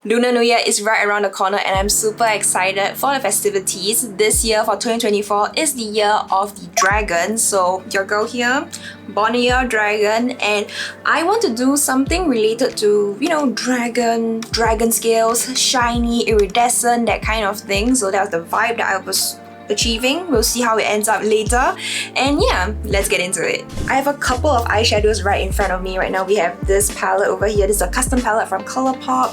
Lunar New Year is right around the corner and I'm super excited for the festivities. This year for 2024 is the year of the dragon. So your girl here, born a year dragon, and I want to do something related to, you know, dragon scales, shiny, iridescent, that kind of thing. So that was the vibe that I was achieving. We'll see how it ends up later, and yeah, let's get into it. I have a couple of eyeshadows right in front of me right now. We have this palette over here. This is a custom palette from Colourful,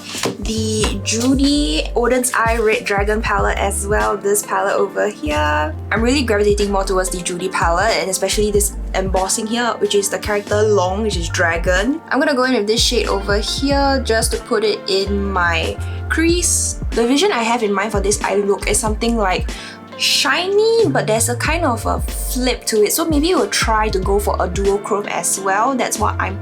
the Judy Odens Eye Red Dragon palette as well, this palette over here. I'm really gravitating more towards the Judy palette, and especially this embossing here, which is the character Long, which is dragon. I'm gonna go in with this shade over here just to put it in my crease. The vision I have in mind for this eye look is something like shiny, but there's a kind of a flip to it, so maybe we'll try to go for a duochrome as well. That's what I'm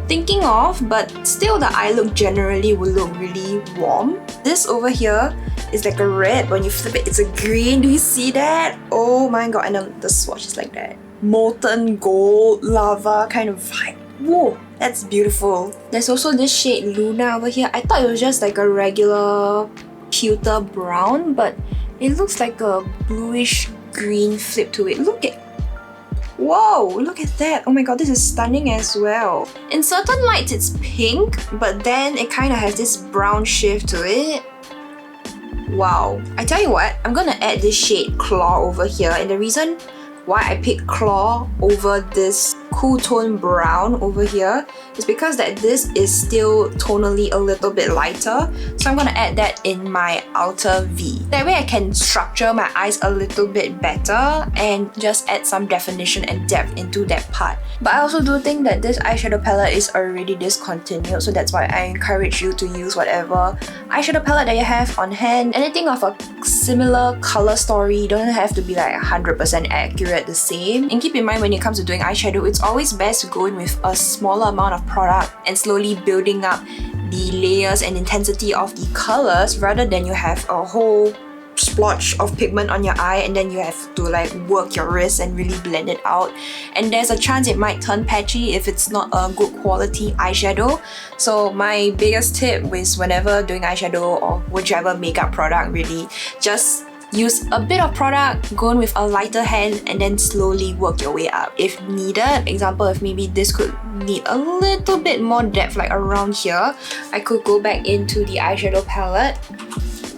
thinking of, but still the eye look generally will look really warm. This over here is like a red, but when you flip it, it's a green. Do you see that? Oh my god, and then the swatch is like that molten gold lava kind of vibe. Whoa, that's beautiful. There's also this shade Luna over here. I thought it was just like a regular pewter brown, but it looks like a bluish green flip to it. Whoa, look at that. Oh my god, this is stunning as well. In certain lights it's pink, but then it kind of has this brown shift to it. Wow. I tell you what, I'm gonna add this shade Claw over here, and the reason why I picked Claw over this cool tone brown over here is because that this is still tonally a little bit lighter. So I'm gonna add that in my outer V. That way I can structure my eyes a little bit better and just add some definition and depth into that part. But I also do think that this eyeshadow palette is already discontinued, so that's why I encourage you to use whatever eyeshadow palette that you have on hand. Anything of a similar color story, don't have to be like 100% accurate the same. And keep in mind, when it comes to doing eyeshadow, it's always best to go in with a smaller amount of product and slowly building up the layers and intensity of the colors, rather than you have a whole splotch of pigment on your eye and then you have to like work your wrist and really blend it out, and there's a chance it might turn patchy if it's not a good quality eyeshadow. So my biggest tip is, whenever doing eyeshadow or whichever makeup product, really just use a bit of product, go in with a lighter hand, and then slowly work your way up if needed. Example, if maybe this could need a little bit more depth, like around here, I could go back into the eyeshadow palette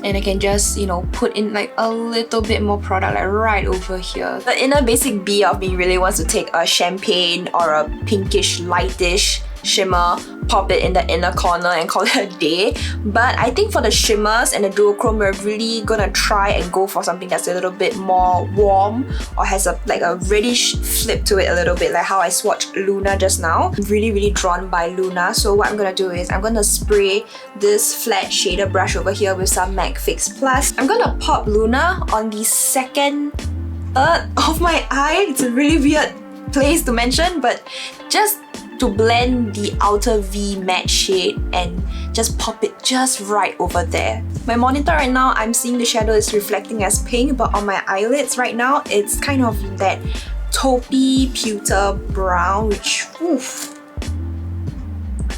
and I can just, you know, put in like a little bit more product, like right over here. The inner basic B of me really wants to take a champagne or a pinkish lightish shimmer, pop it in the inner corner and call it a day. But I think for the shimmers and the duochrome, we're really gonna try and go for something that's a little bit more warm or has a like a reddish flip to it a little bit, like how I swatched Luna just now. I'm really drawn by Luna, so what I'm gonna do is I'm gonna spray this flat shader brush over here with some MAC Fix Plus. I'm gonna pop Luna on the second third of my eye. It's a really weird place to mention, but just to blend the outer V matte shade and just pop it just right over there. My monitor right now, I'm seeing the shadow is reflecting as pink, but on my eyelids right now, it's kind of that taupey pewter brown, which, oof,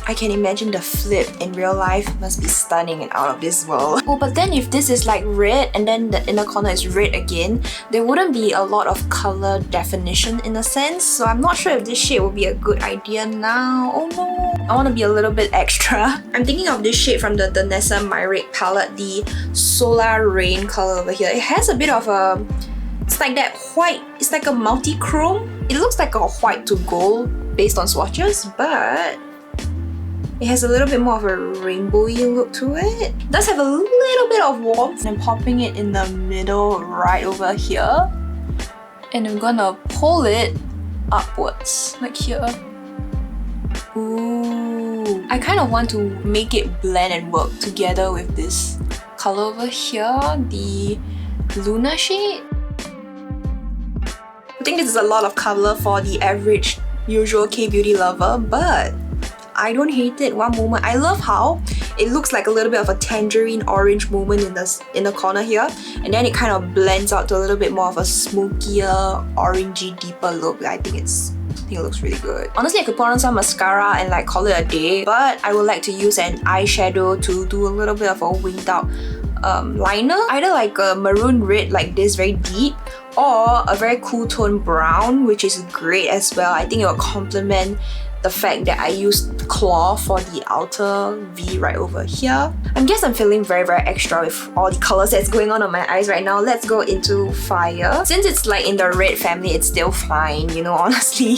I can imagine the flip in real life must be stunning and out of this world. Oh, but then if this is like red and then the inner corner is red again, there wouldn't be a lot of color definition in a sense. So I'm not sure if this shade will be a good idea now. Oh no! I want to be a little bit extra. I'm thinking of this shade from the Danessa myricks palette, the Solar Rain color over here. It has a bit of a... it's like that white, it's like a multi-chrome. It looks like a white to gold based on swatches, but it has a little bit more of a rainbowy look to it. It does have a little bit of warmth. I'm popping it in the middle right over here. And I'm gonna pull it upwards, like here. Ooh. I kind of want to make it blend and work together with this color over here, the Luna shade. I think this is a lot of color for the average, usual K-beauty lover, but I don't hate it one moment. I love how it looks like a little bit of a tangerine orange moment in the corner here, and then it kind of blends out to a little bit more of a smokier, orangey, deeper look. I think it's think it looks really good. Honestly, I could put on some mascara and like call it a day, but I would like to use an eyeshadow to do a little bit of a winged out liner. Either like a maroon red like this, very deep, or a very cool tone brown, which is great as well. I think it will complement the fact that I used cloth for the outer V right over here. I guess I'm feeling very extra with all the colors that's going on my eyes right now. Let's go into fire. Since it's like in the red family, it's still fine, you know, honestly.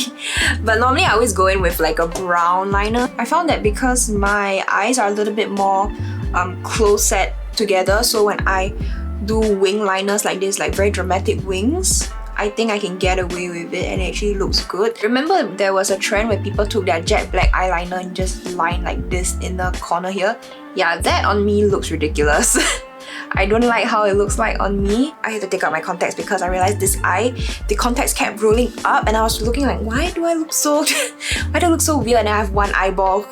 But normally I always go in with like a brown liner. I found that because my eyes are a little bit more close set together, so when I do wing liners like this, like very dramatic wings, I think I can get away with it and it actually looks good. Remember there was a trend where people took their jet black eyeliner and just line like this in the corner here? Yeah, that on me looks ridiculous. I don't like how it looks like on me. I had to take out my contacts because I realized this eye, the contacts kept rolling up and I was looking like, why do I look so weird and I have one eyeball?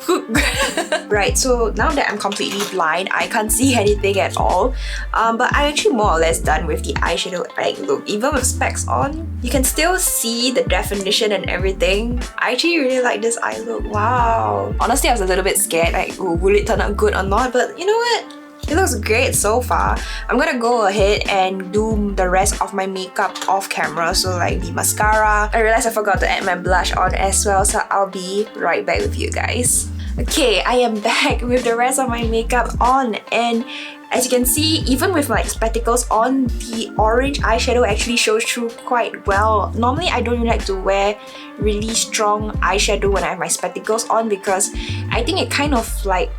Right, so now that I'm completely blind, I can't see anything at all. But I'm actually more or less done with the eyeshadow eye look. Even with specs on, you can still see the definition and everything. I actually really like this eye look. Wow. Honestly, I was a little bit scared, like, oh, will it turn out good or not? But you know what? It looks great so far. I'm gonna go ahead and do the rest of my makeup off camera, so like the mascara. I realized I forgot to add my blush on as well, so I'll be right back with you guys. Okay, I am back with the rest of my makeup on, and as you can see, even with my spectacles on, the orange eyeshadow actually shows through quite well. Normally, I don't really like to wear really strong eyeshadow when I have my spectacles on because I think it kind of like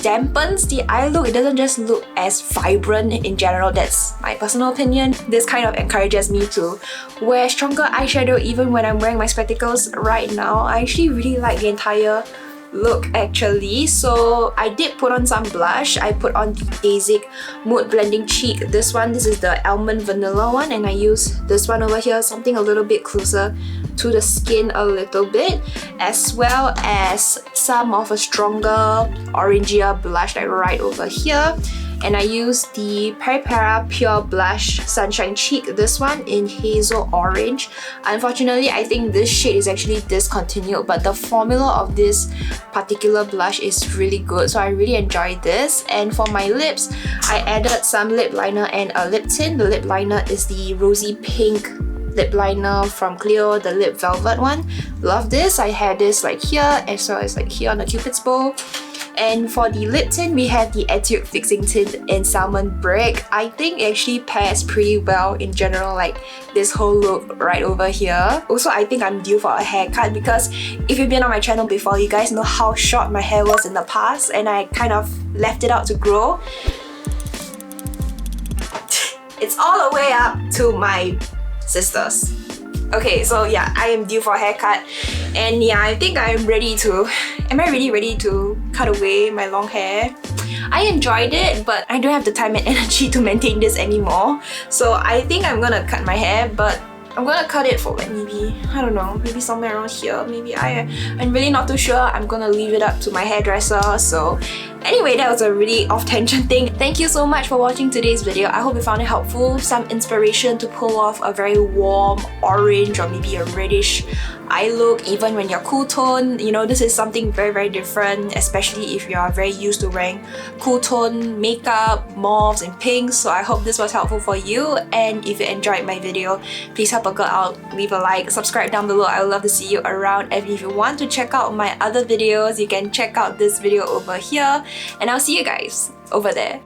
dampens the eye look. It doesn't just look as vibrant in general. That's my personal opinion. This kind of encourages me to wear stronger eyeshadow even when I'm wearing my spectacles right now. I actually really like the entire look actually. So I did put on some blush. I put on the Basic Mood Blending Cheek. This is the Almond Vanilla one, and I use this one over here, something a little bit closer to the skin a little bit, as well as some of a stronger orangier blush like right over here. And I use the Peripera Pure Blush Sunshine Cheek, this one in Hazel Orange. Unfortunately, I think this shade is actually discontinued, but the formula of this particular blush is really good, so I really enjoyed this. And for my lips, I added some lip liner and a lip tint. The lip liner is the Rosy Pink lip liner from Cleo, the Lip Velvet one. Love this. I had this like here as well as like here on the Cupid's bow. And for the lip tint, we have the Etude Fixing Tint in Salmon Brick. I think it actually pairs pretty well in general, like this whole look right over here. Also, I think I'm due for a haircut because if you've been on my channel before, you guys know how short my hair was in the past and I kind of left it out to grow. It's all the way up to my sisters. Okay, so yeah, I am due for a haircut, and yeah, I think I'm ready to... Am I really ready to cut away my long hair? I enjoyed it, but I don't have the time and energy to maintain this anymore. So I think I'm gonna cut my hair, but I'm gonna cut it for like maybe, I don't know, maybe somewhere around here. Maybe I'm really not too sure. I'm gonna leave it up to my hairdresser. So anyway, that was a really off-tangent thing. Thank you so much for watching today's video. I hope you found it helpful. Some inspiration to pull off a very warm orange or maybe a reddish eye look, even when you're cool tone. You know, this is something very different, especially if you are very used to wearing cool tone makeup, mauves and pinks. So I hope this was helpful for you, and if you enjoyed my video, please help a girl out, leave a like, subscribe down below. I would love to see you around, and if you want to check out my other videos, you can check out this video over here, and I'll see you guys over there.